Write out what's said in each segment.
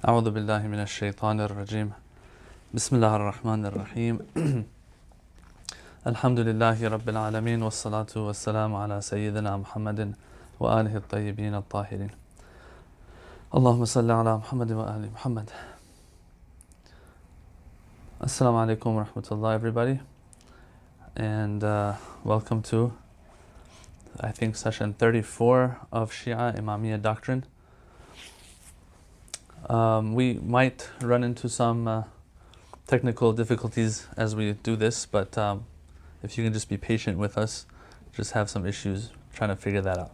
أعوذ بالله من الشيطان الرجيم بسم الله الرحمن الرحيم الحمد لله رب العالمين والصلاة والسلام على سيدنا محمد وآله الطيبين الطاهرين اللهم صل على محمد وآل محمد. Assalamu alaikum wa rahmatullah, everybody, and welcome to, I think, session 34 of Shia Imamiyya doctrine. We might run into some technical difficulties as we do this, but if you can just be patient with us, just have some issues trying to figure that out.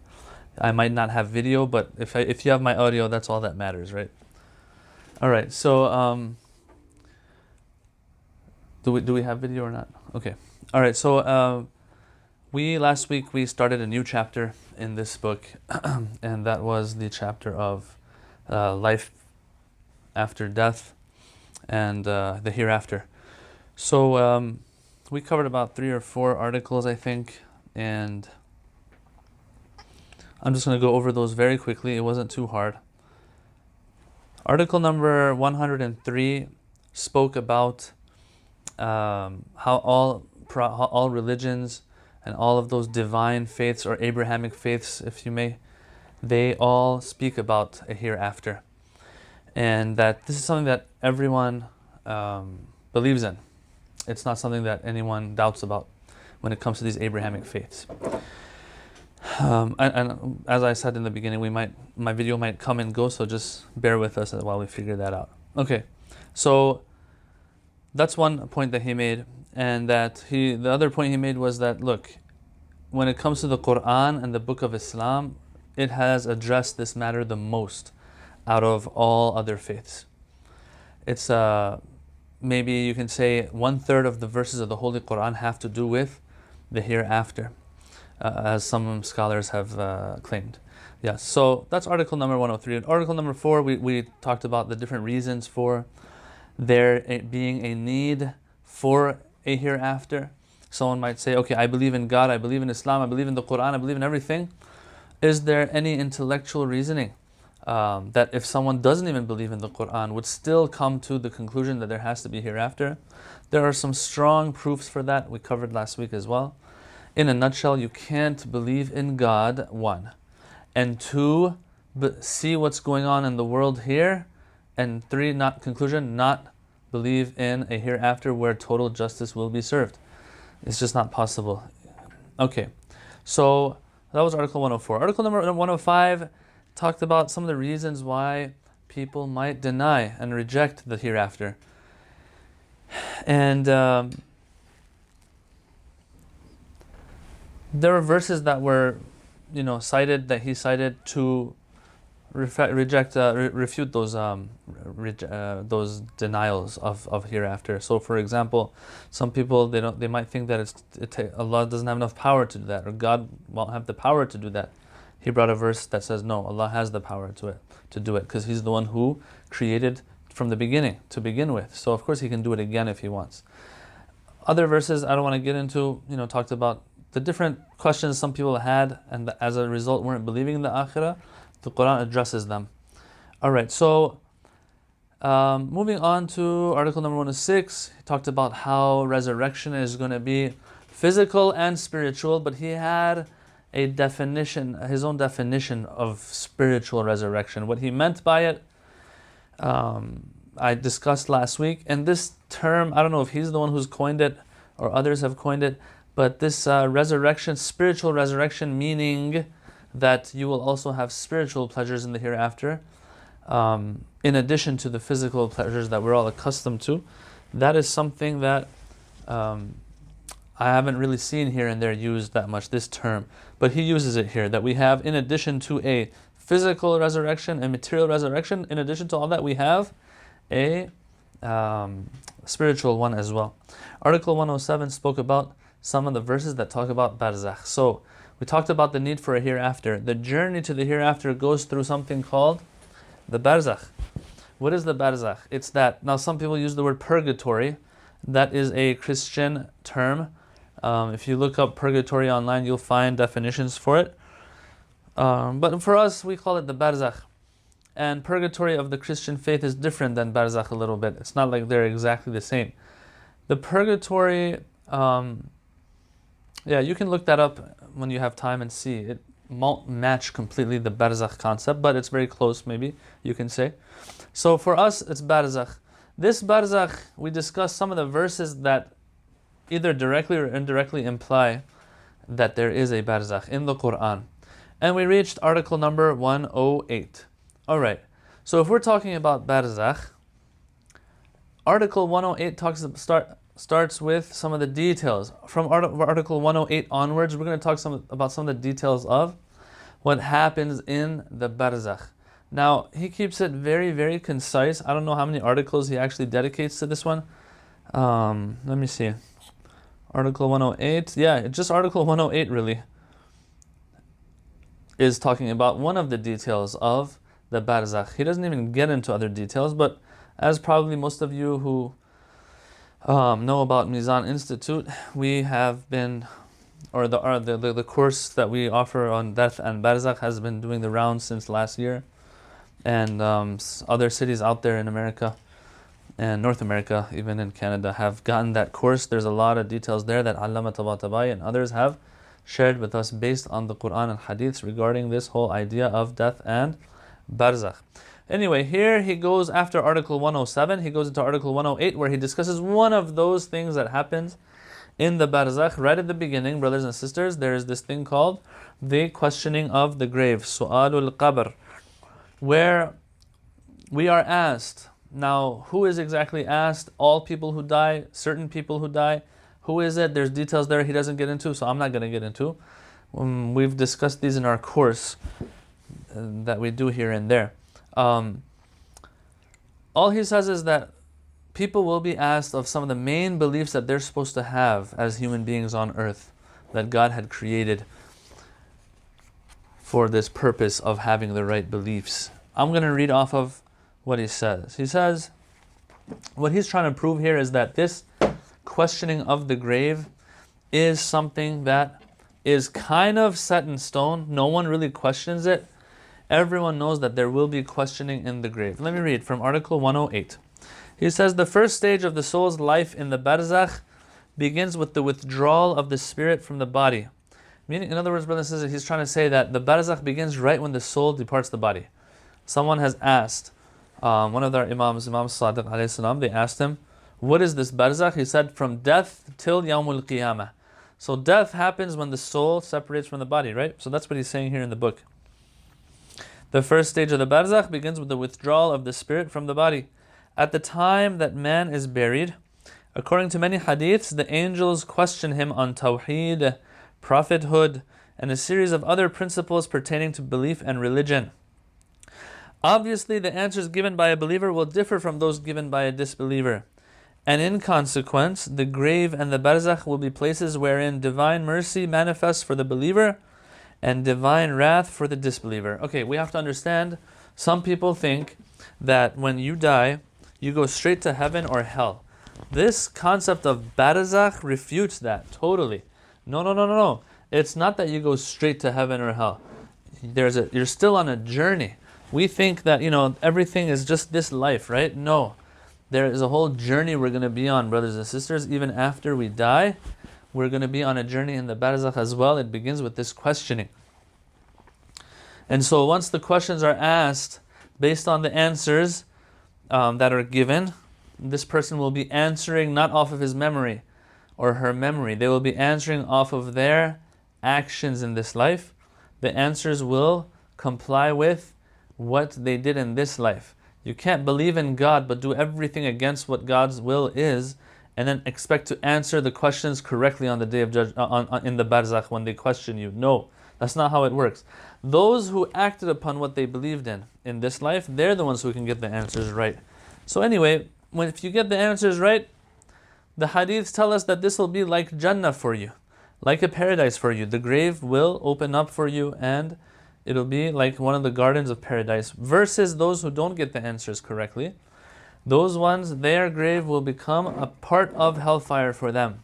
I might not have video, but if you have my audio, that's all that matters, right? All right, so do we have video or not? Okay. All right, so last week we started a new chapter in this book, and that was the chapter of life after death and the hereafter. So we covered about 3 or 4 articles, I think, and I'm just going to go over those very quickly. It wasn't too hard. Article number 103 spoke about how all religions and all of those divine faiths, or Abrahamic faiths, if you may, they all speak about a hereafter. And that this is something that everyone believes in. It's not something that anyone doubts about when it comes to these Abrahamic faiths. And as I said in the beginning, my video might come and go, so just bear with us while we figure that out. Okay, so that's one point that he made, and the other point he made was that, look, when it comes to the Quran and the Book of Islam, it has addressed this matter the most out of all other faiths. It's maybe you can say 1/3 of the verses of the Holy Quran have to do with the hereafter, as some scholars have claimed. Yeah, so that's article number 103. And article number 4, we talked about the different reasons for there being a need for a hereafter. Someone might say, okay, I believe in God, I believe in Islam, I believe in the Quran, I believe in everything. Is there any intellectual reasoning that if someone doesn't even believe in the Quran would still come to the conclusion that there has to be hereafter? There are some strong proofs for that we covered last week as well. In a nutshell, you can't believe in God, 1, and 2, see what's going on in the world here, and 3, not believe in a hereafter where total justice will be served. It's just not possible. Okay, so that was article 104. Article number 105 talked about some of the reasons why people might deny and reject the hereafter. And there were verses that were, cited, that he cited to refute those denials of hereafter. So, for example, some people they might think that Allah doesn't have enough power to do that, or God won't have the power to do that. He brought a verse that says, no, Allah has the power to do it, because He's the one who created from the beginning to begin with. So of course He can do it again if He wants. Other verses I don't want to get into, talked about the different questions some people had, and as a result weren't believing in the akhirah. The Quran addresses them. All right, so moving on to article number 106, he talked about how resurrection is going to be physical and spiritual, but he had a definition, his own definition of spiritual resurrection. What he meant by it, I discussed last week. And this term, I don't know if he's the one who's coined it or others have coined it, but this resurrection, spiritual resurrection, meaning that you will also have spiritual pleasures in the hereafter, in addition to the physical pleasures that we're all accustomed to. That is something that I haven't really seen here and there used that much, this term, but he uses it here, that we have, in addition to a physical resurrection and material resurrection, in addition to all that, we have a spiritual one as well. Article 107 spoke about some of the verses that talk about barzakh. So we talked about the need for a hereafter. The journey to the hereafter goes through something called the barzakh. What is the barzakh? It's that, now some people use the word purgatory. That is a Christian term. If you look up purgatory online, you'll find definitions for it. But for us, we call it the barzakh. and purgatory of the Christian faith is different than barzakh a little bit. It's not like they're exactly the same. The purgatory, yeah, you can look that up when you have time and see. It won't match completely the barzakh concept, but it's very close, maybe you can say. So for us, it's barzakh. This barzakh, we discussed some of the verses that either directly or indirectly imply that there is a barzakh in the Quran. And we reached article number 108. Alright, so if we're talking about barzakh, article 108 starts with some of the details. From article 108 onwards, we're going to talk about some of the details of what happens in the barzakh. Now, he keeps it very, very concise. I don't know how many articles he actually dedicates to this one. Let me see. Article 108. Yeah, just article 108 really is talking about one of the details of the barzakh. He doesn't even get into other details, but as probably most of you who know about Mizan Institute, we have been, or the course that we offer on death and barzakh has been doing the rounds since last year. And other cities out there in America and North America, even in Canada, have gotten that course. There's a lot of details there that Allama Tabatabai and others have shared with us based on the Quran and Hadiths regarding this whole idea of death and barzakh. Anyway, here he goes after article 107, he goes into article 108 where he discusses one of those things that happens in the barzakh. Right at the beginning, brothers and sisters, there is this thing called the questioning of the grave, Su'alul Qabr, where we are asked. Now, who is exactly asked? All people who die, certain people who die. Who is it? There's details there he doesn't get into, so I'm not going to get into. We've discussed these in our course that we do here and there. All he says is that people will be asked of some of the main beliefs that they're supposed to have as human beings on earth, that God had created for this purpose of having the right beliefs. I'm going to read off of what he says. He says, what he's trying to prove here is that this questioning of the grave is something that is kind of set in stone. No one really questions it. Everyone knows that there will be questioning in the grave. Let me read from article 108. He says, the first stage of the soul's life in the barzakh begins with the withdrawal of the spirit from the body. Meaning, in other words, brothers and sisters, he's trying to say that the barzakh begins right when the soul departs the body. Someone has asked, one of their imams, Imam Sadiq alayhi salam, they asked him, what is this barzakh? He said, from death till Yawmul Qiyamah. So death happens when the soul separates from the body, right? So that's what he's saying here in the book. The first stage of the barzakh begins with the withdrawal of the spirit from the body. At the time that man is buried, according to many hadiths, the angels question him on tawheed, prophethood, and a series of other principles pertaining to belief and religion. Obviously, the answers given by a believer will differ from those given by a disbeliever. And in consequence, the grave and the barzakh will be places wherein divine mercy manifests for the believer and divine wrath for the disbeliever. Okay, we have to understand, some people think that when you die, you go straight to heaven or hell. This concept of barzakh refutes that totally. No. It's not that you go straight to heaven or hell. You're still on a journey. We think that, everything is just this life, right? No. There is a whole journey we're going to be on, brothers and sisters. Even after we die, we're going to be on a journey in the barzakh as well. It begins with this questioning. And so once the questions are asked, based on the answers that are given, this person will be answering not off of his memory or her memory. They will be answering off of their actions in this life. The answers will comply with what they did in this life. You can't believe in God but do everything against what God's will is and then expect to answer the questions correctly on the day of judgment, in the barzakh when they question you. No, that's not how it works. Those who acted upon what they believed in this life, they're the ones who can get the answers right. So anyway, if you get the answers right, the hadiths tell us that this will be like Jannah for you, like a paradise for you. The grave will open up for you and it'll be like one of the gardens of paradise. Versus those who don't get the answers correctly, those ones, their grave will become a part of hellfire for them.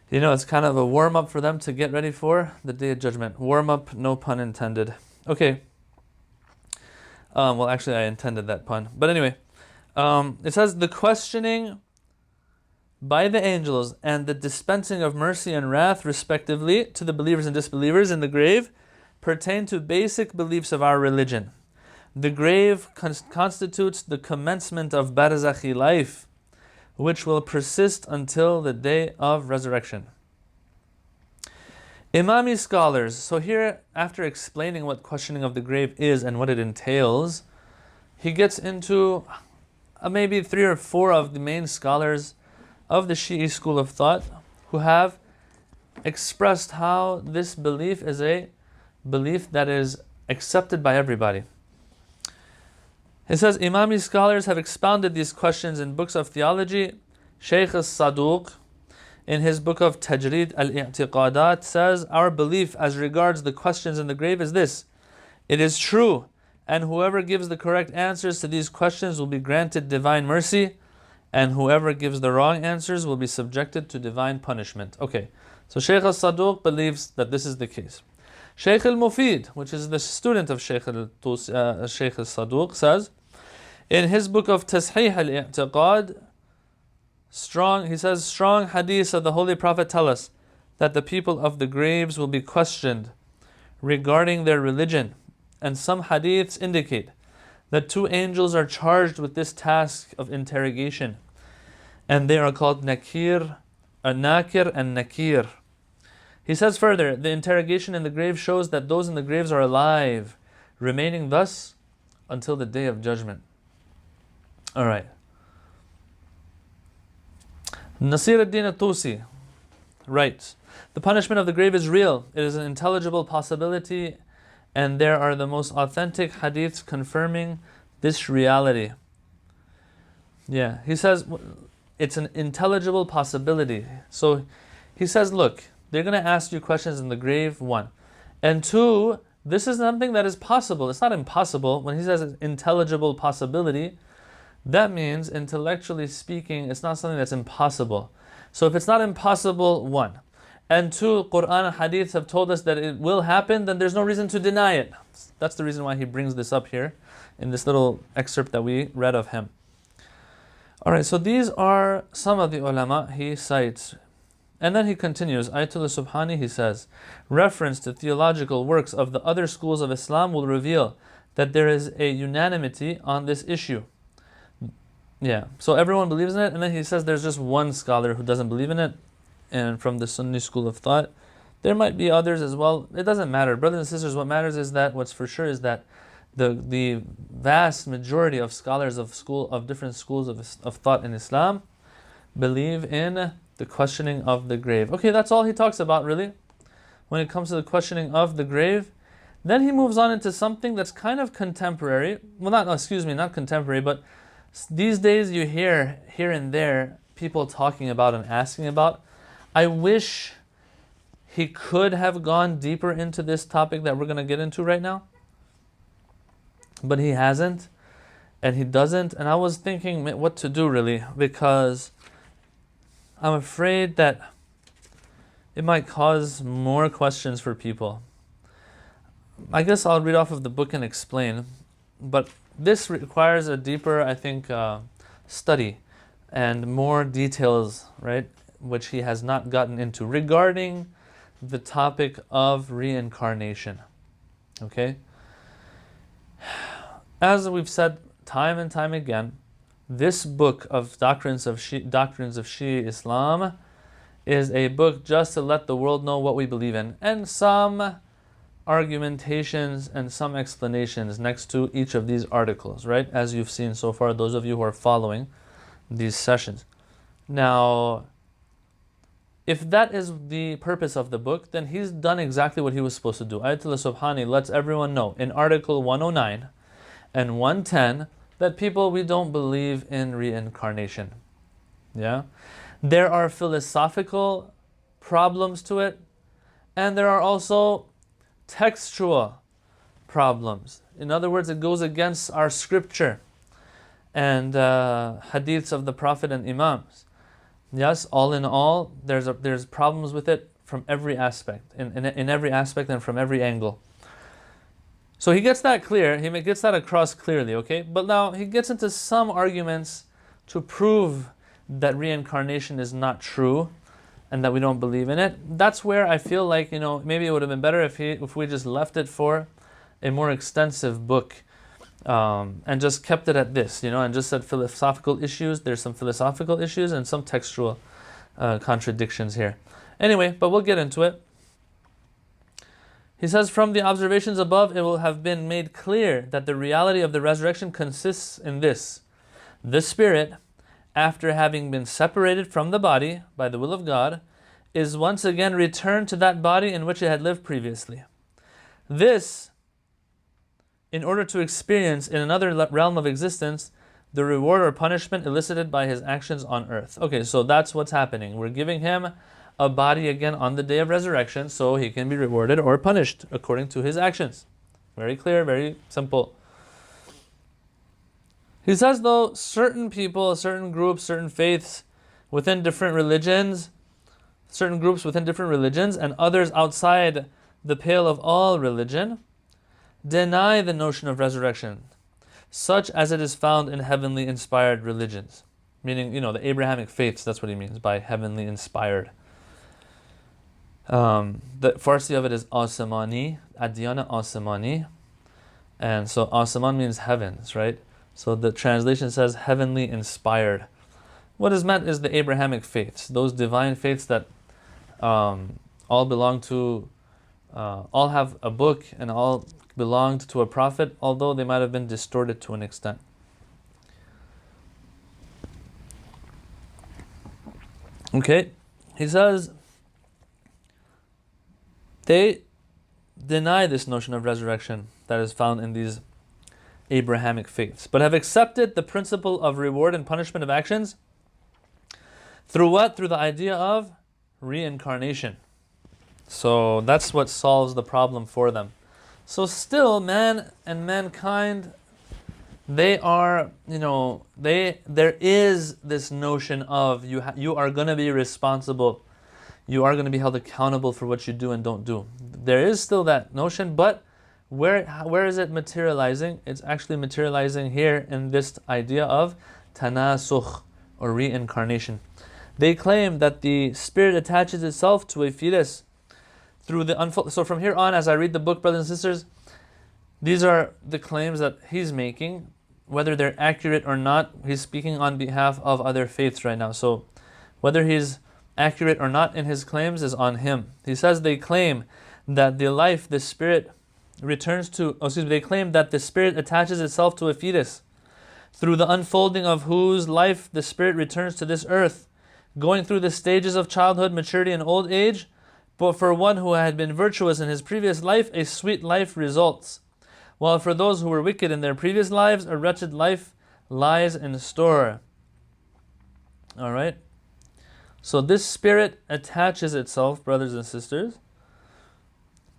It's kind of a warm-up for them to get ready for the Day of Judgment. Warm-up, no pun intended. Okay. Well, actually, I intended that pun. But anyway, it says, the questioning by the angels and the dispensing of mercy and wrath, respectively, to the believers and disbelievers in the grave pertain to basic beliefs of our religion. The grave constitutes the commencement of barzakhi life, which will persist until the day of resurrection. Imami scholars, so here, after explaining what questioning of the grave is and what it entails, he gets into maybe 3 or 4 of the main scholars of the Shi'i school of thought who have expressed how this belief is a belief that is accepted by everybody. It says, Imami scholars have expounded these questions in books of theology. Shaykh Saduq, in his book of Tajrid al-I'tiqadat, says, our belief as regards the questions in the grave is this: it is true, and whoever gives the correct answers to these questions will be granted divine mercy, and whoever gives the wrong answers will be subjected to divine punishment. Okay, so Shaykh al-Saduq believes that this is the case. Shaykh al-Mufid, which is the student of Shaykh al-Saduq, says, in his book of Tashih al-I'tiqad, he says, strong hadiths of the Holy Prophet tell us that the people of the graves will be questioned regarding their religion, and some hadiths indicate that 2 angels are charged with this task of interrogation, and they are called Nakir and Nakir. He says further, the interrogation in the grave shows that those in the graves are alive, remaining thus until the day of judgment. Alright. Nasir ad-Din al-Tusi writes, the punishment of the grave is real. It is an intelligible possibility, and there are the most authentic hadiths confirming this reality. Yeah, he says it's an intelligible possibility. So he says, look, they're going to ask you questions in the grave, 1. And 2, this is something that is possible. It's not impossible. When he says intelligible possibility, that means, intellectually speaking, it's not something that's impossible. So if it's not impossible, 1. And 2, Quran and Hadith have told us that it will happen, then there's no reason to deny it. That's the reason why he brings this up here in this little excerpt that we read of him. Alright, so these are some of the ulama he cites. And then he continues, Ayatollah Subhani, he says, reference to theological works of the other schools of Islam will reveal that there is a unanimity on this issue. Yeah, so everyone believes in it, and then he says there's just one scholar who doesn't believe in it, and from the Sunni school of thought. There might be others as well. It doesn't matter. Brothers and sisters, what matters is that, what's for sure is that the vast majority of scholars of different schools of thought in Islam believe in the questioning of the grave. Okay, that's all he talks about really when it comes to the questioning of the grave. Then he moves on into something that's kind of contemporary. Well, not contemporary, but these days you hear here and there people talking about and asking about. I wish he could have gone deeper into this topic that we're going to get into right now, but he hasn't, and he doesn't. And I was thinking what to do really, because I'm afraid that it might cause more questions for people. I guess I'll read off of the book and explain, but this requires a deeper, I think, study and more details, right, which he has not gotten into regarding the topic of reincarnation. Okay? As we've said time and time again, this book of doctrines of Shia Islam is a book just to let the world know what we believe in, and some argumentations and some explanations next to each of these articles, right? As you've seen so far, those of you who are following these sessions. Now, if that is the purpose of the book, then he's done exactly what he was supposed to do. Ayatollah Subhani lets everyone know in Article 109 and 110 that people, we don't believe in reincarnation. Yeah? There are philosophical problems to it, and there are also textual problems. In other words, it goes against our scripture and hadiths of the Prophet and Imams. Yes, all in all, there's problems with it from every aspect, in every aspect and from every angle. So he gets that clear, he gets that across clearly, okay? But now he gets into some arguments to prove that reincarnation is not true and that we don't believe in it. That's where I feel like, maybe it would have been better if we just left it for a more extensive book, and just kept it at this, and just said philosophical issues. There's some philosophical issues and some textual contradictions here. Anyway, but we'll get into it. He says, from the observations above, it will have been made clear that the reality of the resurrection consists in this. The spirit, after having been separated from the body by the will of God, is once again returned to that body in which it had lived previously. This, in order to experience in another realm of existence the reward or punishment elicited by his actions on earth. Okay, so that's what's happening. We're giving him a body again on the day of resurrection so he can be rewarded or punished according to his actions. Very clear, very simple. He says, though, certain people, certain groups, certain faiths within different religions, and others outside the pale of all religion, deny the notion of resurrection, such as it is found in heavenly inspired religions. Meaning, the Abrahamic faiths, that's what he means by heavenly inspired. The Farsi of it is Asamani, Adiyana Asamani. And so Asaman means heavens, right? So the translation says heavenly inspired. What is meant is the Abrahamic faiths, those divine faiths that all belong to, all have a book and all belonged to a prophet, although they might have been distorted to an extent. Okay, he says, they deny this notion of resurrection that is found in these Abrahamic faiths, but have accepted the principle of reward and punishment of actions. Through what? Through the idea of reincarnation. So that's what solves the problem for them. So still, man and mankind, they are, there is this notion of you are going to be responsible. You are going to be held accountable for what you do and don't do. There is still that notion, but where is it materializing? It's actually materializing here in this idea of tanasukh, or reincarnation. They claim that the spirit attaches itself to a fetus through the unfold. So from here on, as I read the book, brothers and sisters, these are the claims that he's making. Whether they're accurate or not, he's speaking on behalf of other faiths right now. So whether he's accurate or not in his claims is on him. He says they claim that the spirit attaches itself to a fetus, through the unfolding of whose life the spirit returns to this earth, going through the stages of childhood, maturity, and old age. But for one who had been virtuous in his previous life, a sweet life results, while for those who were wicked in their previous lives, a wretched life lies in store. All right? So this spirit attaches itself, brothers and sisters,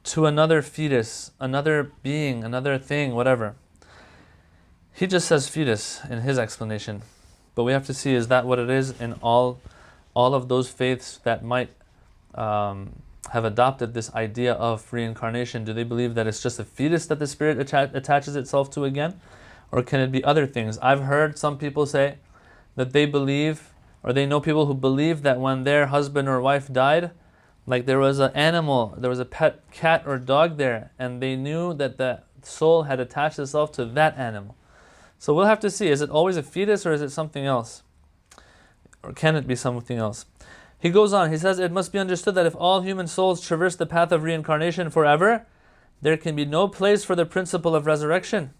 to another fetus, another being, another thing, whatever. He just says fetus in his explanation. But we have to see, is that what it is in all of those faiths that might have adopted this idea of reincarnation? Do they believe that it's just a fetus that the spirit attaches itself to again? Or can it be other things? I've heard some people say that they believe, or they know people who believe that when their husband or wife died, like there was an animal, there was a pet cat or dog there, and they knew that the soul had attached itself to that animal. So we'll have to see, is it always a fetus or is it something else? Or can it be something else? He goes on, he says, it must be understood that if all human souls traverse the path of reincarnation forever, there can be no place for the principle of resurrection.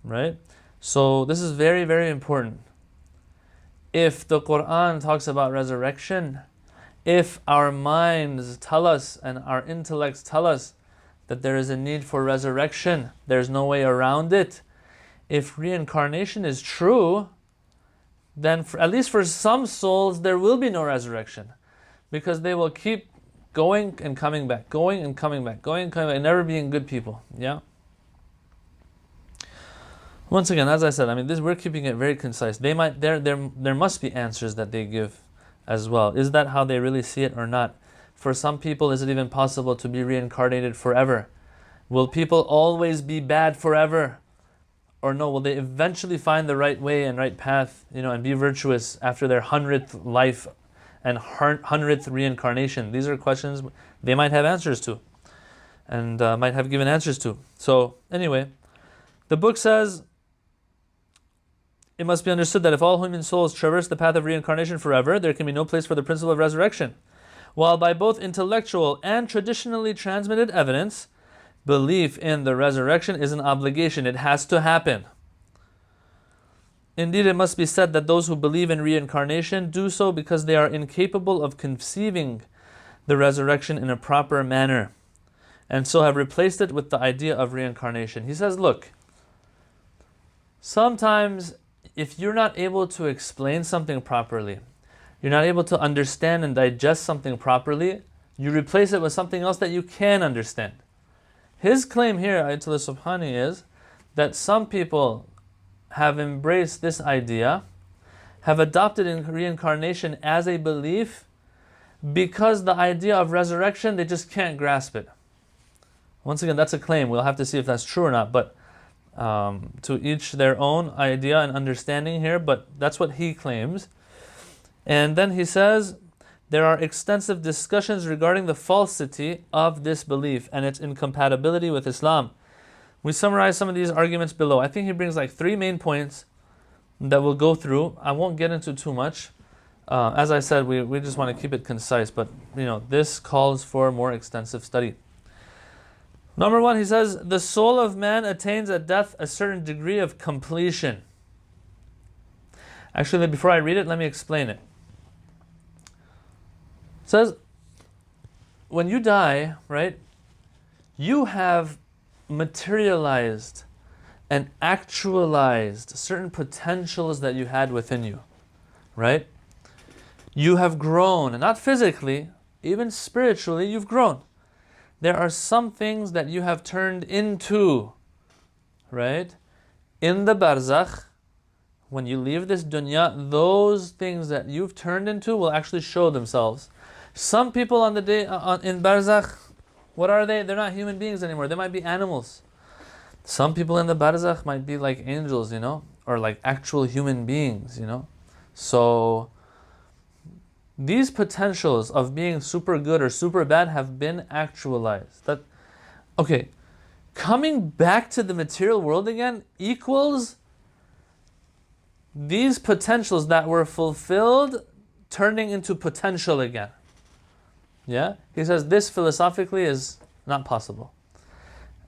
Right? So this is very, very important. If the Quran talks about resurrection, if our minds tell us and our intellects tell us that there is a need for resurrection, there's no way around it. If reincarnation is true, then at least for some souls, there will be no resurrection, because they will keep going and coming back, going and coming back, going and coming back, and never being good people. Yeah. Once again, as I said, we're keeping it very concise. There must be answers that they give as well. Is that how they really see it or not? For some people, is it even possible to be reincarnated forever? Will people always be bad forever? Or no, will they eventually find the right way and right path, and be virtuous after their 100th life and 100th reincarnation? These are questions they might have answers to, and might have given answers to. So anyway, the book says, it must be understood that if all human souls traverse the path of reincarnation forever, there can be no place for the principle of resurrection. While by both intellectual and traditionally transmitted evidence, belief in the resurrection is an obligation. It has to happen. Indeed, it must be said that those who believe in reincarnation do so because they are incapable of conceiving the resurrection in a proper manner, and so have replaced it with the idea of reincarnation. He says, look, sometimes if you're not able to explain something properly, you're not able to understand and digest something properly, you replace it with something else that you can understand. His claim here, Ayatollah Subhani, is that some people have embraced this idea, have adopted in reincarnation as a belief, because the idea of resurrection, they just can't grasp it. Once again, that's a claim. We'll have to see if that's true or not, but to each their own idea and understanding here, but that's what he claims. And then he says, there are extensive discussions regarding the falsity of this belief and its incompatibility with Islam. We summarize some of these arguments below. I think he brings like 3 main points that we'll go through. I won't get into too much. As I said, we just want to keep it concise, but this calls for more extensive study. Number 1, he says, the soul of man attains at death a certain degree of completion. Actually, before I read it, let me explain it. It says, when you die, right, you have materialized and actualized certain potentials that you had within you, right? You have grown, and not physically, even spiritually, you've grown. There are some things that you have turned into, right? In the barzakh, when you leave this dunya, those things that you've turned into will actually show themselves. Some people on the day in barzakh, what are they? They're not human beings anymore. They might be animals. Some people in the barzakh might be like angels, or like actual human beings, So these potentials of being super good or super bad have been actualized. Coming back to the material world again equals these potentials that were fulfilled turning into potential again. Yeah? He says this philosophically is not possible.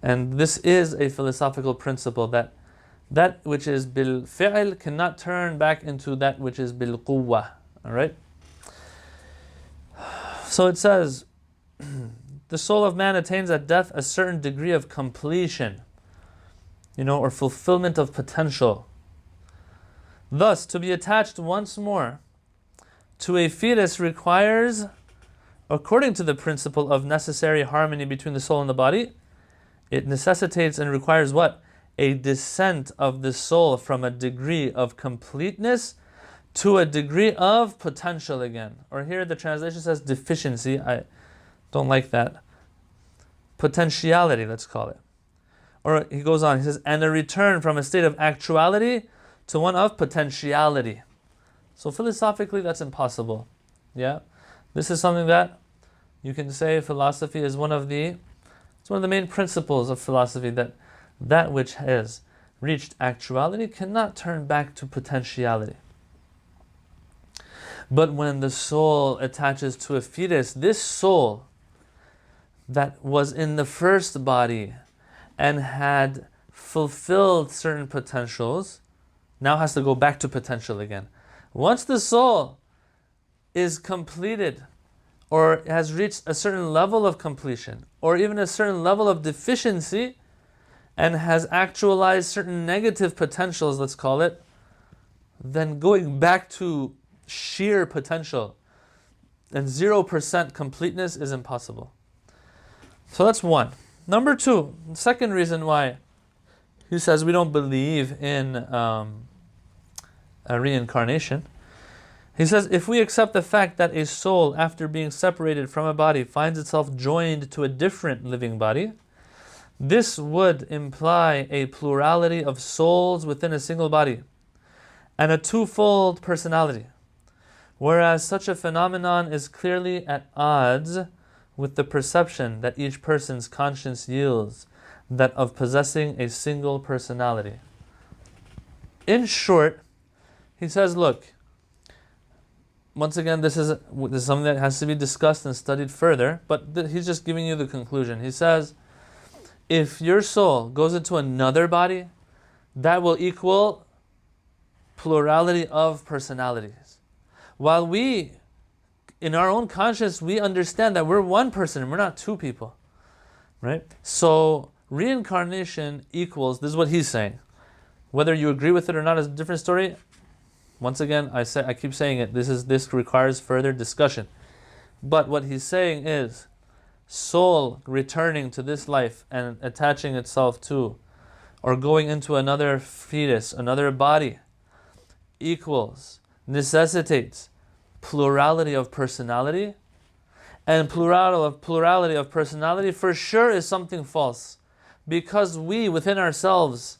And this is a philosophical principle that which is bil fi'l cannot turn back into that which is bil quwwah. Alright? So it says, the soul of man attains at death a certain degree of completion, or fulfillment of potential. Thus, to be attached once more to a fetus requires, according to the principle of necessary harmony between the soul and the body, it necessitates and requires what? A descent of the soul from a degree of completeness to a degree of potential again. Or here the translation says deficiency. I don't like that. Potentiality, let's call it. Or he goes on, he says, and a return from a state of actuality to one of potentiality. So philosophically, that's impossible. Yeah? This is something that you can say philosophy is one of the main principles of philosophy, that which has reached actuality cannot turn back to potentiality. But when the soul attaches to a fetus, this soul that was in the first body and had fulfilled certain potentials now has to go back to potential again. Once the soul is completed or has reached a certain level of completion or even a certain level of deficiency and has actualized certain negative potentials, let's call it, then going back to sheer potential and 0% completeness is impossible. So that's one. Number 2, the second reason why he says we don't believe in a reincarnation. He says if we accept the fact that a soul, after being separated from a body, finds itself joined to a different living body, This would imply a plurality of souls within a single body and a twofold personality, whereas such a phenomenon is clearly at odds with the perception that each person's conscience yields, that of possessing a single personality. In short, he says, look, once again, this is something that has to be discussed and studied further, but he's just giving you the conclusion. He says, if your soul goes into another body, that will equal plurality of personalities. While we, in our own conscience, we understand that we're one person and we're not two people, right? So reincarnation equals, this is what he's saying. Whether you agree with it or not is a different story. Once again, I keep saying it, this requires further discussion. But what he's saying is, soul returning to this life and attaching itself to, or going into another fetus, another body, equals, necessitates plurality of personality. And plurality of personality for sure is something false. Because we, within ourselves,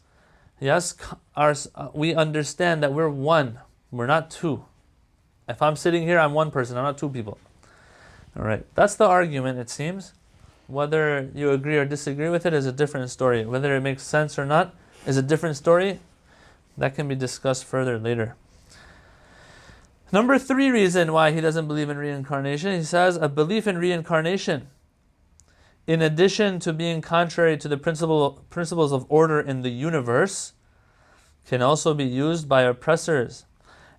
yes, we understand that we're one. We're not two. If I'm sitting here, I'm one person. I'm not two people. All right. That's the argument, it seems. Whether you agree or disagree with it is a different story. Whether it makes sense or not is a different story. That can be discussed further later. Number 3 reason why he doesn't believe in reincarnation, he says, a belief in reincarnation, in addition to being contrary to the principles of order in the universe, can also be used by oppressors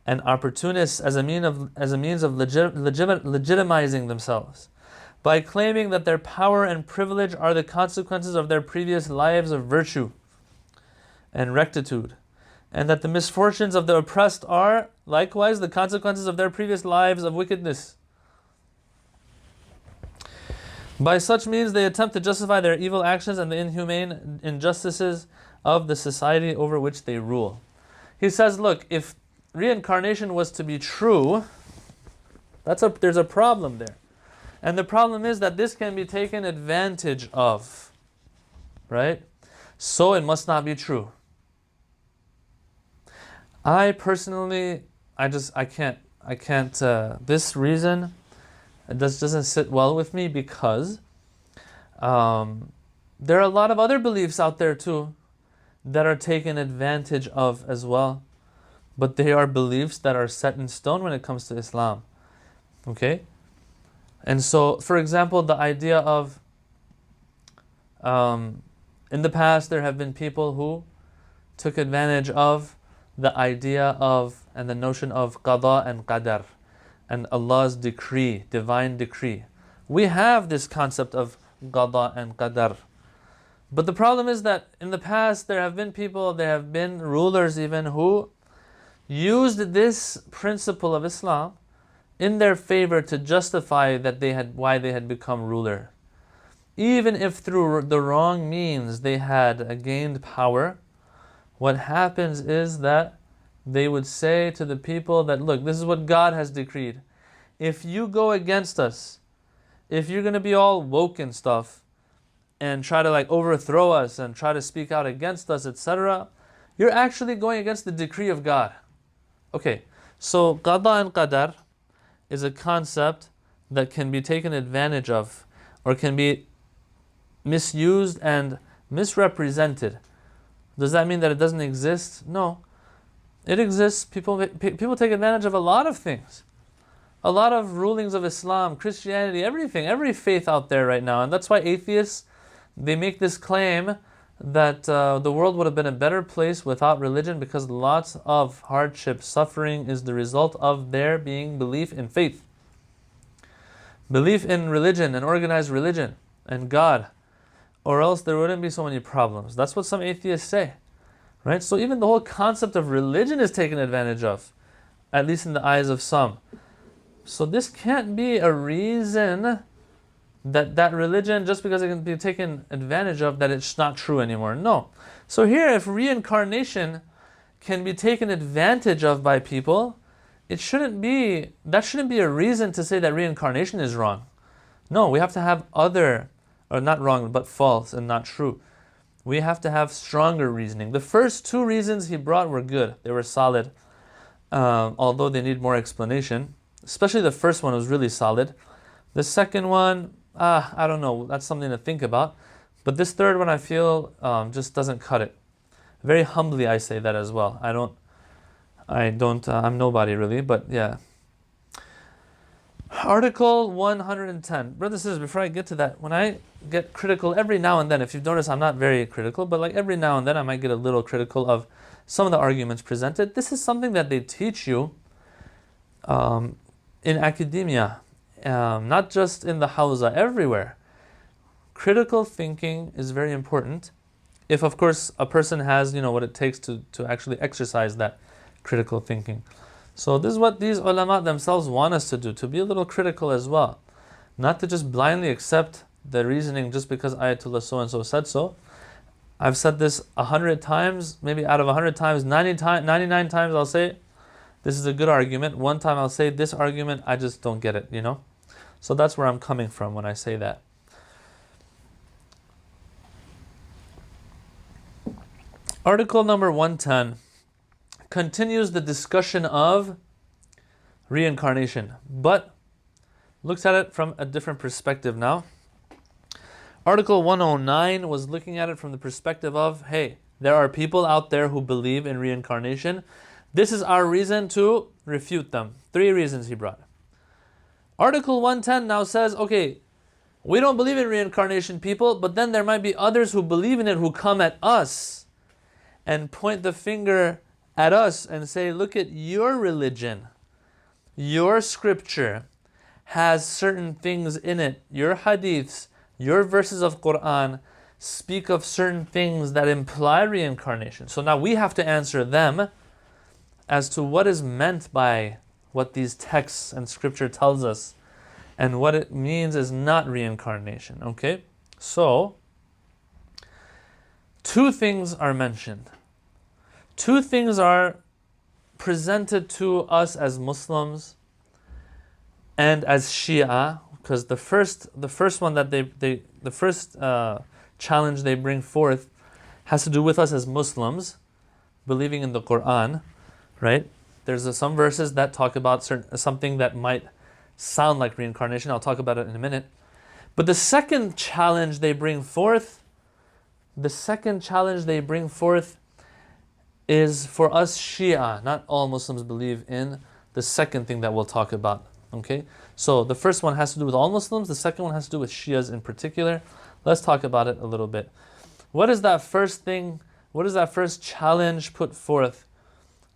and opportunists as a means of legitimizing themselves, by claiming that their power and privilege are the consequences of their previous lives of virtue and rectitude, and that the misfortunes of the oppressed are, likewise, the consequences of their previous lives of wickedness. By such means, they attempt to justify their evil actions and the inhumane injustices of the society over which they rule. He says, look, if reincarnation was to be true, there's a problem there. And the problem is that this can be taken advantage of, right? So it must not be true. I personally, I can't, this reason, it doesn't sit well with me because there are a lot of other beliefs out there too that are taken advantage of as well. But they are beliefs that are set in stone when it comes to Islam. Okay? And so, for example, the idea of, in the past there have been people who took advantage of the idea of and the notion of qada and qadar and Allah's decree, divine decree. We have this concept of qada and qadar. But the problem is that in the past there have been people, there have been rulers even who used this principle of Islam in their favor to justify that why they had become ruler. Even if through the wrong means they had gained power, what happens is that they would say to the people that, look, this is what God has decreed. If you go against us, if you're going to be all woke and stuff, and try to overthrow us and try to speak out against us, etc., you're actually going against the decree of God. Okay, so qada and qadar is a concept that can be taken advantage of or can be misused and misrepresented. Does that mean that it doesn't exist? No. It exists. People take advantage of a lot of things. A lot of rulings of Islam, Christianity, everything, every faith out there right now. And that's why atheists, they make this claim that the world would have been a better place without religion because lots of hardship, suffering is the result of there being belief in faith. Belief in religion and organized religion and God, or else there wouldn't be so many problems. That's what some atheists say, right? So even the whole concept of religion is taken advantage of, at least in the eyes of some. So this can't be a reason that religion, just because it can be taken advantage of, that it's not true anymore. No. So here, if reincarnation can be taken advantage of by people, that shouldn't be a reason to say that reincarnation is wrong. No, we have to have other, or not wrong, but false and not true. We have to have stronger reasoning. The first two reasons he brought were good. They were solid, although they need more explanation. Especially the first one was really solid. The second one, I don't know. That's something to think about. But this third one, I feel, just doesn't cut it. Very humbly, I say that as well. I'm nobody really, but yeah. Article 110. Brothers and sisters, before I get to that, when I get critical every now and then, if you've noticed, I'm not very critical, but like every now and then I might get a little critical of some of the arguments presented. This is something that they teach you in academia, not just in the hawza, everywhere. Critical thinking is very important. If, of course, a person has, what it takes to actually exercise that critical thinking. So this is what these ulama themselves want us to do, to be a little critical as well. Not to just blindly accept the reasoning just because Ayatollah so-and-so said so. I've said this 100 times, maybe out of 100 times, 99 times I'll say, this is a good argument. One time I'll say, this argument, I just don't get it, So that's where I'm coming from when I say that. Article number 110 continues the discussion of reincarnation, but looks at it from a different perspective now. Article 109 was looking at it from the perspective of, hey, there are people out there who believe in reincarnation. This is our reason to refute them. 3 reasons he brought. Article 110 now says, okay, we don't believe in reincarnation, people, but then there might be others who believe in it who come at us and point the finger at us and say, look at your religion. Your scripture has certain things in it. Your hadiths, your verses of Quran speak of certain things that imply reincarnation. So now we have to answer them as to what is meant by what these texts and scripture tells us, and what it means is not reincarnation. Okay? So 2 things are mentioned. 2 things are presented to us as Muslims and as Shia, because the first one that the first challenge they bring forth has to do with us as Muslims, believing in the Quran, right? There's some verses that talk about something that might sound like reincarnation. I'll talk about it in a minute. But the second challenge they bring forth is for us Shia. Not all Muslims believe in the second thing that we'll talk about. Okay? So the first one has to do with all Muslims. The second one has to do with Shias in particular. Let's talk about it a little bit. What is that first thing? What is that first challenge put forth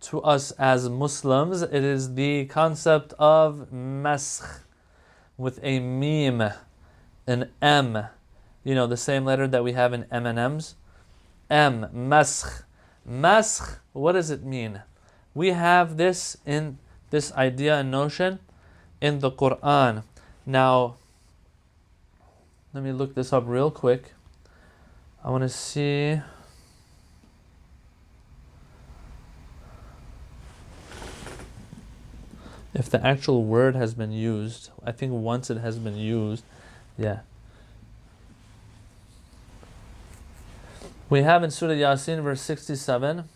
to us as Muslims? It is the concept of Maskh with a meme, an M. The same letter that we have in M&Ms. M, Maskh. Maskh, what does it mean? We have this idea and notion in the Quran. Now, let me look this up real quick. I want to see. If the actual word has been used. I think once it has been used, yeah. We have in Surah Yasin, verse 67,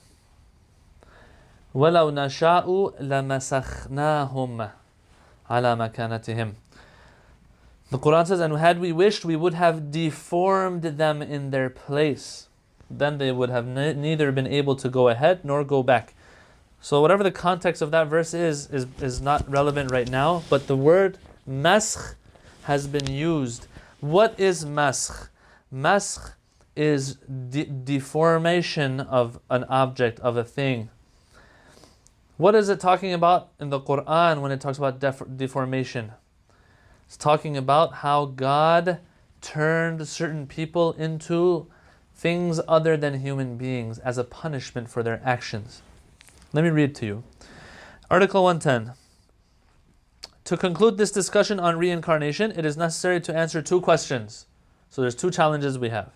وَلَوْ نَشَاءُ لَمَسَخْنَاهُمْ عَلَى مَكَانَتِهِمْ. The Quran says, and had we wished, we would have deformed them in their place. Then they would have neither been able to go ahead nor go back. So whatever the context of that verse is not relevant right now, but the word maskh has been used. What is maskh? Maskh is deformation of an object, of a thing. What is it talking about in the Quran when it talks about deformation? It's talking about how God turned certain people into things other than human beings as a punishment for their actions. Let me read to you. Article 110. To conclude this discussion on reincarnation, it is necessary to answer 2 questions. So there's 2 challenges we have.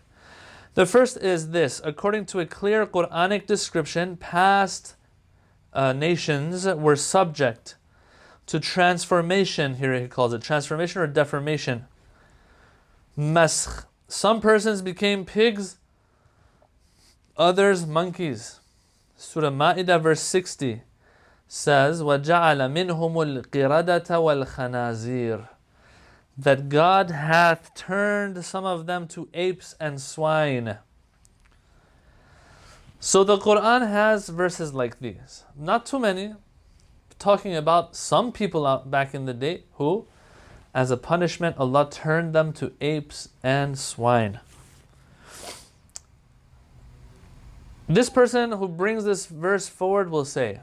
The first is this. According to a clear Quranic description, past nations were subject to transformation. Here he calls it transformation or deformation. Maskh. Some persons became pigs, others monkeys. Surah Ma'idah verse 60 says, وَجَعَلَ مِنْهُمُ الْقِرَدَةَ وَالْخَنَازِيرَ, that God hath turned some of them to apes and swine. So the Quran has verses like these, not too many, talking about some people out back in the day who, as a punishment, Allah turned them to apes and swine. This person who brings this verse forward will say,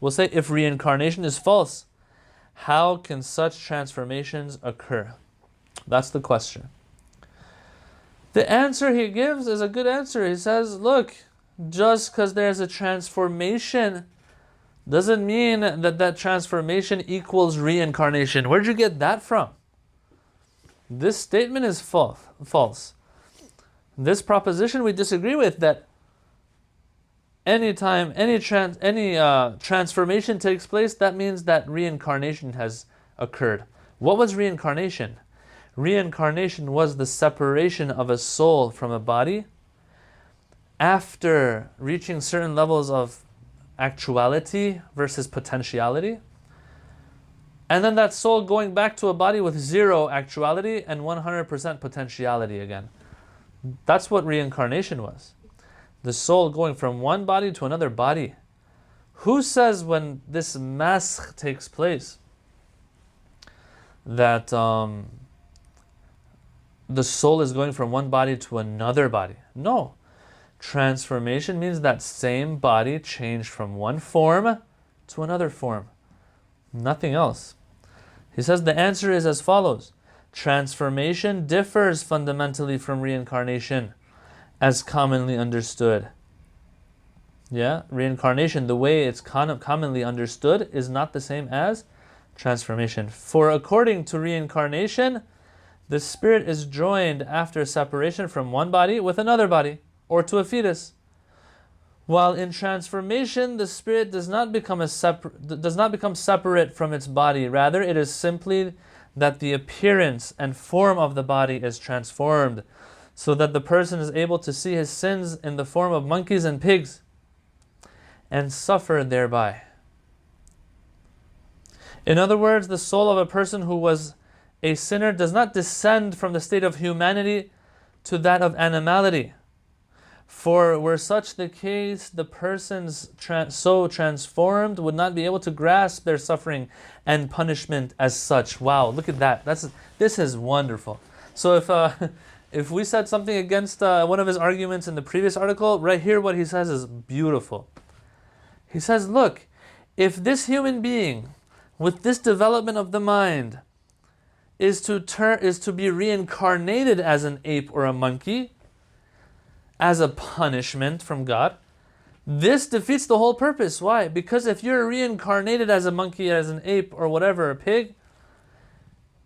if reincarnation is false, how can such transformations occur? That's the question. The answer he gives is a good answer. He says, look, just because there's a transformation doesn't mean that that transformation equals reincarnation. Where'd you get that from? This statement is false. This proposition we disagree with, that anytime any transformation takes place, that means that reincarnation has occurred. What was reincarnation? Reincarnation was the separation of a soul from a body after reaching certain levels of actuality versus potentiality, and then that soul going back to a body with zero actuality and 100% potentiality again. That's what reincarnation was. The soul going from one body to another body. Who says when this Maskh takes place that the soul is going from one body to another body? No. Transformation means that same body changed from one form to another form. Nothing else. He says the answer is as follows. Transformation differs fundamentally from reincarnation as commonly understood. Yeah, reincarnation, the way it's commonly understood, is not the same as transformation. For according to reincarnation, the spirit is joined after separation from one body with another body, or to a fetus. While in transformation, the spirit does not become separate from its body. Rather, it is simply that the appearance and form of the body is transformed, so that the person is able to see his sins in the form of monkeys and pigs, and suffer thereby. In other words, the soul of a person who was a sinner does not descend from the state of humanity to that of animality. For were such the case, the persons so transformed would not be able to grasp their suffering and punishment as such. Wow, look at that. This is wonderful. So if we said something against one of his arguments in the previous article, right here what he says is beautiful. He says, look, if this human being with this development of the mind is to be reincarnated as an ape or a monkey, as a punishment from God, this defeats the whole purpose. Why? Because if you're reincarnated as a monkey, as an ape, or whatever, a pig,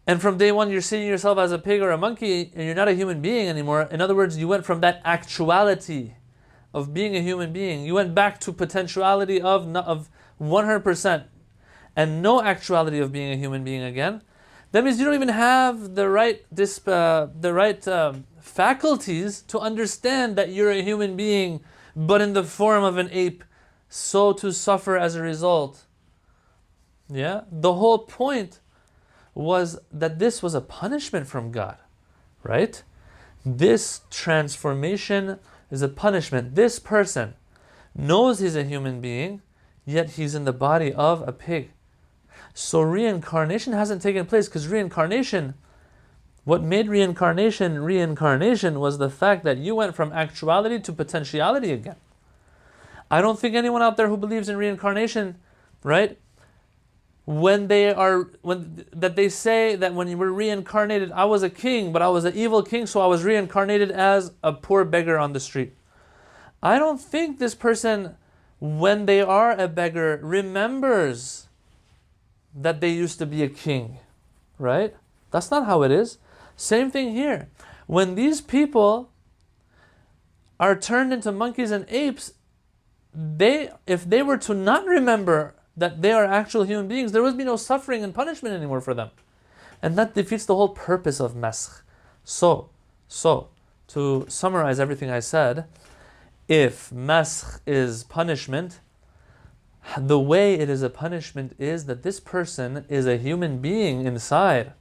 and from day one you're seeing yourself as a pig or a monkey, and you're not a human being anymore, in other words, you went from that actuality of being a human being, you went back to potentiality of 100%, and no actuality of being a human being again. That means you don't even have the right faculties to understand that you're a human being, but in the form of an ape, so to suffer as a result. Yeah? The whole point was that this was a punishment from God, right? This transformation is a punishment. This person knows he's a human being, yet he's in the body of a pig. So reincarnation hasn't taken place, because reincarnation, what made reincarnation was the fact that you went from actuality to potentiality again. I don't think anyone out there who believes in reincarnation, right, that they say that when you were reincarnated, I was a king, but I was an evil king, so I was reincarnated as a poor beggar on the street. I don't think this person, when they are a beggar, remembers that they used to be a king, right? That's not how it is. Same thing here. When these people are turned into monkeys and apes, if they were to not remember that they are actual human beings, there would be no suffering and punishment anymore for them. And that defeats the whole purpose of Maskh. So, to summarize everything I said, if Maskh is punishment, the way it is a punishment is that this person is a human being inside,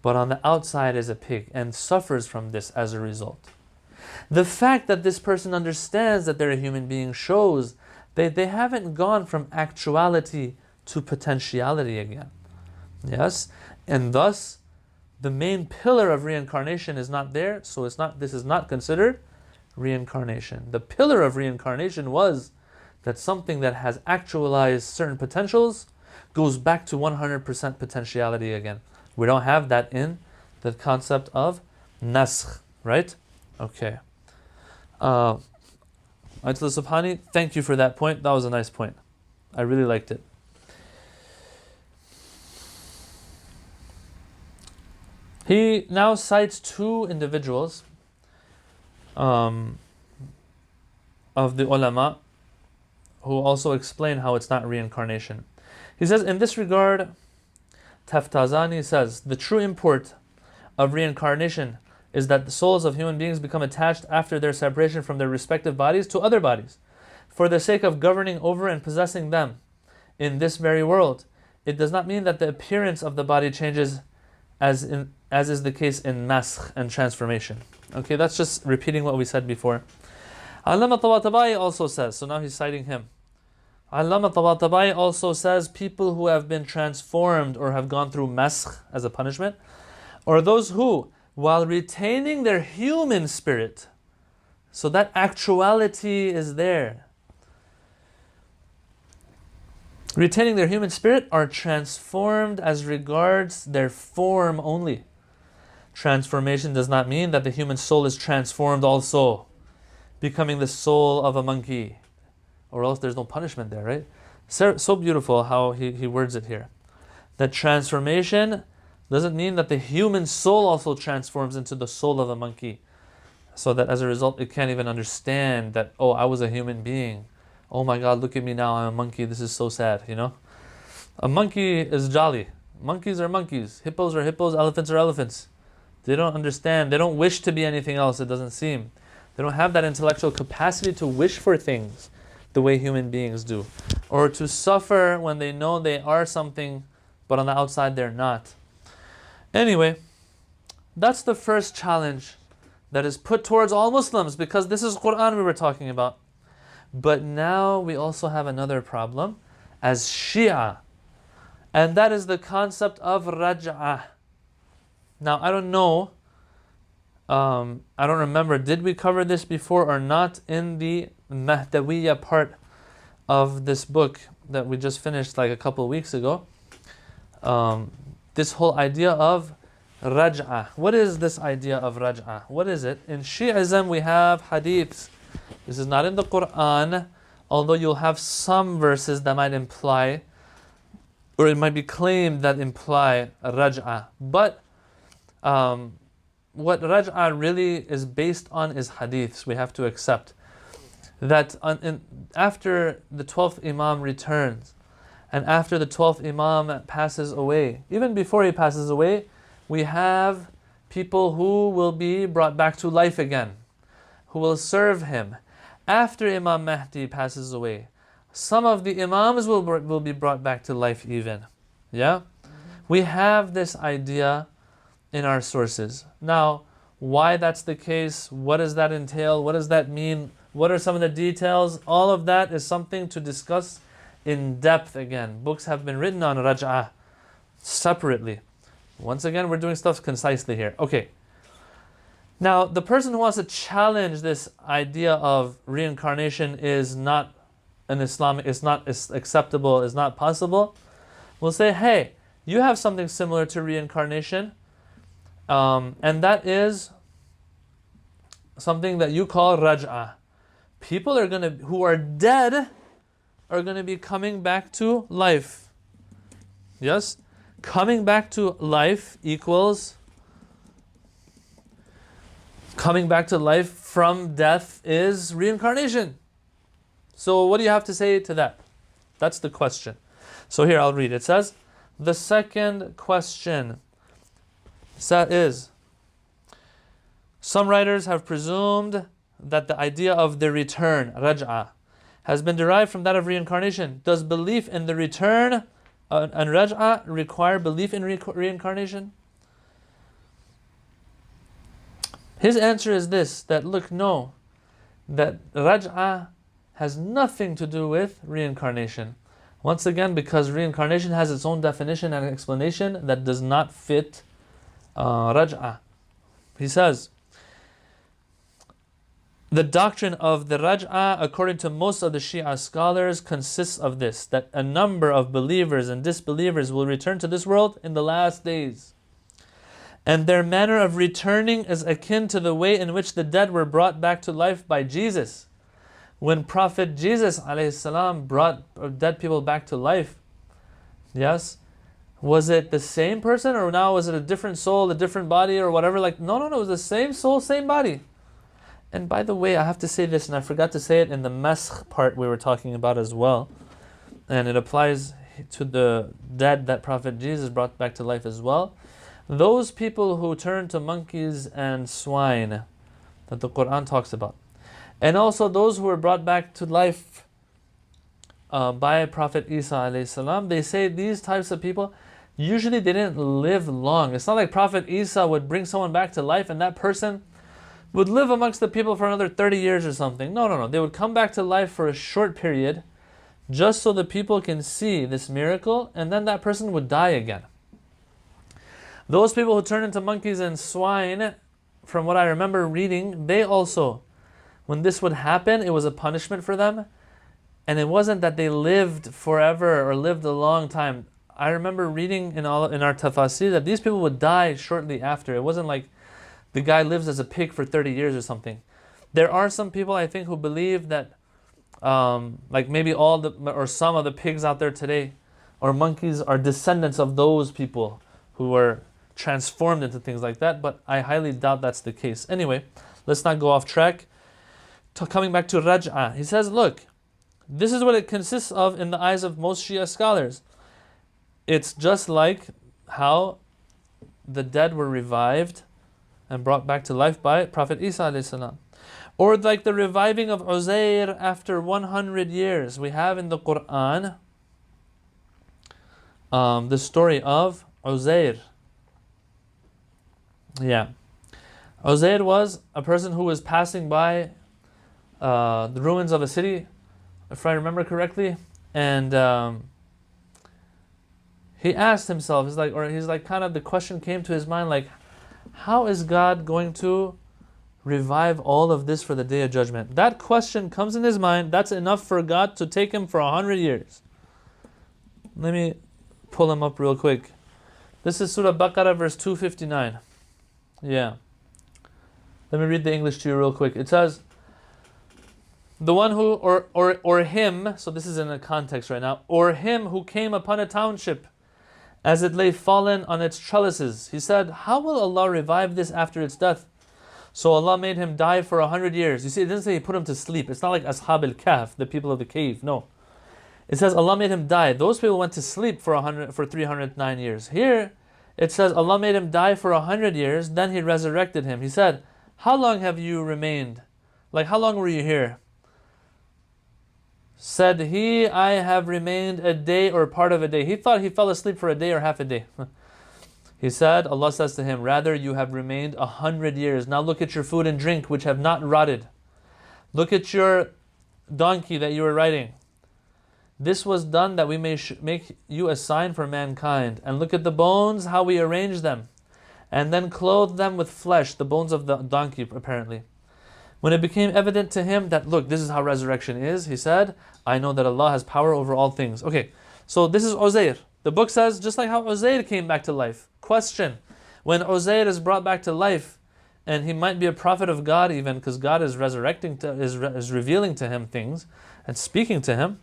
but on the outside is a pig and suffers from this as a result. The fact that this person understands that they're a human being shows that they haven't gone from actuality to potentiality again. Yes? And thus, the main pillar of reincarnation is not there, so this is not considered reincarnation. The pillar of reincarnation was that something that has actualized certain potentials goes back to 100% potentiality again. We don't have that in the concept of naskh, right? Okay. Ayatollah Subhani, thank you for that point. That was a nice point. I really liked it. He now cites two individuals of the ulama who also explain how it's not reincarnation. He says, in this regard, Taftazani says, the true import of reincarnation is that the souls of human beings become attached after their separation from their respective bodies to other bodies, for the sake of governing over and possessing them in this very world. It does not mean that the appearance of the body changes as is the case in maskh and transformation. Okay, that's just repeating what we said before. Allama Tabatabai also says, so now he's citing him. Allama Tabatabai also says, people who have been transformed or have gone through maskh as a punishment, or those who, while retaining their human spirit, so that actuality is there, retaining their human spirit, are transformed as regards their form only. Transformation does not mean that the human soul is transformed also, becoming the soul of a monkey, or else there's no punishment there, right? So beautiful how he words it here. That transformation doesn't mean that the human soul also transforms into the soul of a monkey, so that as a result it can't even understand that, oh, I was a human being. Oh my God, look at me now, I'm a monkey, this is so sad, you know? A monkey is jolly. Monkeys are monkeys. Hippos are hippos, elephants are elephants. They don't understand, they don't wish to be anything else, it doesn't seem. They don't have that intellectual capacity to wish for things the way human beings do, or to suffer when they know they are something, but on the outside they're not. Anyway, that's the first challenge that is put towards all Muslims, because this is Quran we were talking about. But now we also have another problem as Shia, and that is the concept of Raj'ah. Now, I don't know, I don't remember, did we cover this before or not in the Mahdawiyya part of this book that we just finished like a couple of weeks ago? This whole idea of Raj'ah. What is this idea of Raj'ah? What is it? In Shi'ism we have hadiths. This is not in the Quran, although you'll have some verses that might imply, or it might be claimed that imply Raj'ah. But what Raj'ah really is based on is hadiths. We have to accept that after the 12th Imam returns, and after the 12th Imam passes away, even before he passes away, we have people who will be brought back to life again, who will serve him. After Imam Mahdi passes away, some of the Imams will be brought back to life even. Yeah? We have this idea in our sources. Now, why that's the case, what does that entail, what does that mean, what are some of the details, all of that is something to discuss in depth again. Books have been written on Raj'ah separately. Once again, we're doing stuff concisely here. Okay. Now, the person who wants to challenge this idea of reincarnation is not an Islamic, it's not acceptable, it's not possible, will say, hey, you have something similar to reincarnation, and that is something that you call Raj'ah. People who are dead are going to be coming back to life. Yes? Coming back to life equals coming back to life from death is reincarnation. So what do you have to say to that? That's the question. So here I'll read. It says, the second question is, some writers have presumed that the idea of the return, Raj'ah, has been derived from that of reincarnation. Does belief in the return and Raj'ah require belief in reincarnation? His answer is this, that look, no, that Raj'ah has nothing to do with reincarnation. Once again, because reincarnation has its own definition and explanation that does not fit Raj'ah. He says, the doctrine of the Raj'ah, according to most of the Shia scholars, consists of this, that a number of believers and disbelievers will return to this world in the last days. And their manner of returning is akin to the way in which the dead were brought back to life by Jesus. When Prophet Jesus ﷺ brought dead people back to life, yes, was it the same person, or now was it a different soul, a different body, or whatever? Like, no, it was the same soul, same body. And by the way, I have to say this, and I forgot to say it in the Maskh part we were talking about as well. And it applies to the dead that Prophet Jesus brought back to life as well. Those people who turn to monkeys and swine that the Quran talks about, and also those who were brought back to life by Prophet Isa alayhi salam, they say these types of people, usually they didn't live long. It's not like Prophet Isa would bring someone back to life and that person would live amongst the people for another 30 years or something. No. They would come back to life for a short period just so the people can see this miracle, and then that person would die again. Those people who turn into monkeys and swine, from what I remember reading, they also, when this would happen, it was a punishment for them. And it wasn't that they lived forever or lived a long time. I remember reading in our tafasir that these people would die shortly after. It wasn't like the guy lives as a pig for 30 years or something. There are some people, I think, who believe that like maybe or some of the pigs out there today or monkeys are descendants of those people who were transformed into things like that, but I highly doubt that's the case. Anyway, let's not go off track. Coming back to Raj'ah, he says, look, this is what it consists of in the eyes of most Shia scholars. It's just like how the dead were revived and brought back to life by Prophet Isa alayhi salam. Or like the reviving of Uzair after 100 years. We have in the Quran the story of Uzair. Yeah. Uzair was a person who was passing by the ruins of a city, if I remember correctly, and he asked himself, the question came to his mind, like, how is God going to revive all of this for the Day of Judgment? That question comes in his mind. That's enough for God to take him for 100 years. Let me pull him up real quick. This is Surah Baqarah, verse 259. Yeah. Let me read the English to you real quick. It says, the one who, or him, so this is in a context right now, or him who came upon a township as it lay fallen on its trellises. He said, how will Allah revive this after its death? So Allah made him die for 100 years. You see, it doesn't say He put him to sleep. It's not like Ashab al-Kahf, the people of the cave. No. It says Allah made him die. Those people went to sleep for 309 years. Here, it says Allah made him die for 100 years, then He resurrected him. He said, how long have you remained? Like, how long were you here? Said he, I have remained a day or part of a day. He thought he fell asleep for a day or half a day. He said, Allah says to him, rather you have remained 100 years. Now look at your food and drink which have not rotted. Look at your donkey that you were riding. This was done that we may make you a sign for mankind. And look at the bones, how we arrange them. And then clothe them with flesh, the bones of the donkey apparently. When it became evident to him that, look, this is how resurrection is, he said, I know that Allah has power over all things. Okay, so this is Uzair. The book says, just like how Uzair came back to life. Question, when Uzair is brought back to life, and he might be a prophet of God even, because God is is revealing to him things, and speaking to him,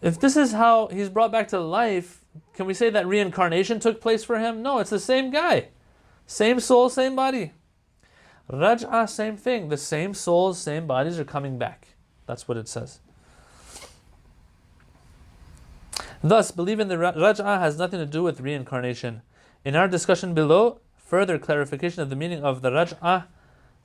if this is how he's brought back to life, can we say that reincarnation took place for him? No, it's the same guy. Same soul, same body. Raj'ah, same thing. The same souls, same bodies are coming back. That's what it says. Thus, believing the Raj'ah has nothing to do with reincarnation. In our discussion below, further clarification of the meaning of the Raj'ah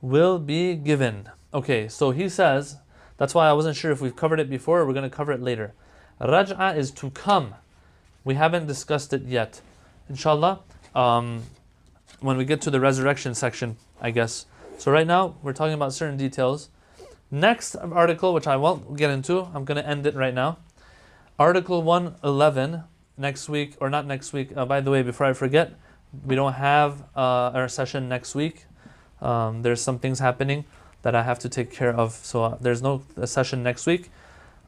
will be given. Okay, so he says, that's why I wasn't sure if we've covered it before or we're going to cover it later. Raj'ah is to come. We haven't discussed it yet. Inshallah, when we get to the resurrection section, I guess. So right now, we're talking about certain details. Next article, which I won't get into, I'm going to end it right now. Article 111, next week, or not next week. By the way, before I forget, we don't have our session next week. There's some things happening that I have to take care of. So there's no session next week.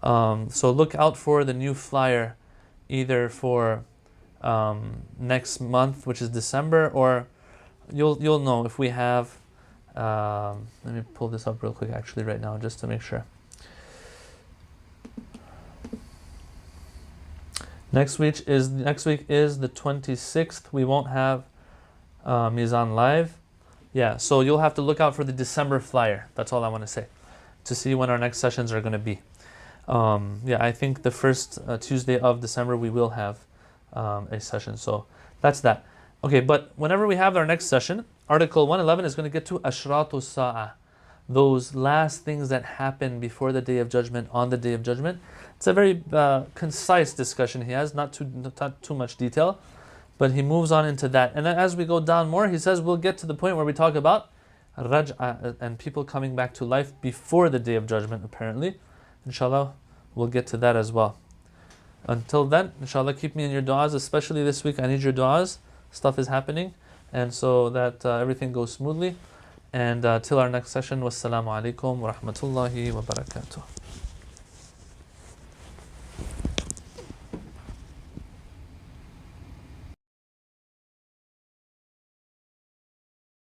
So look out for the new flyer, either for next month, which is December, or you'll know if we have. Let me pull this up real quick, actually, right now, just to make sure. Next week is the 26th. We won't have Mizan live. Yeah, so you'll have to look out for the December flyer. That's all I want to say, to see when our next sessions are going to be. Yeah, I think the first Tuesday of December we will have a session. So that's that. Okay, but whenever we have our next session, Article 111 is going to get to Ashratu Sa'ah, those last things that happen before the Day of Judgment, on the Day of Judgment. It's a very concise discussion he has, not too much detail, but he moves on into that. And then as we go down more, he says we'll get to the point where we talk about Raj'ah and people coming back to life before the Day of Judgment, apparently. Inshallah, we'll get to that as well. Until then, inshallah, keep me in your du'as, especially this week. I need your du'as. Stuff is happening, and so that everything goes smoothly. And till our next session, wassalamu alaikum wa rahmatullahi wa barakatuh.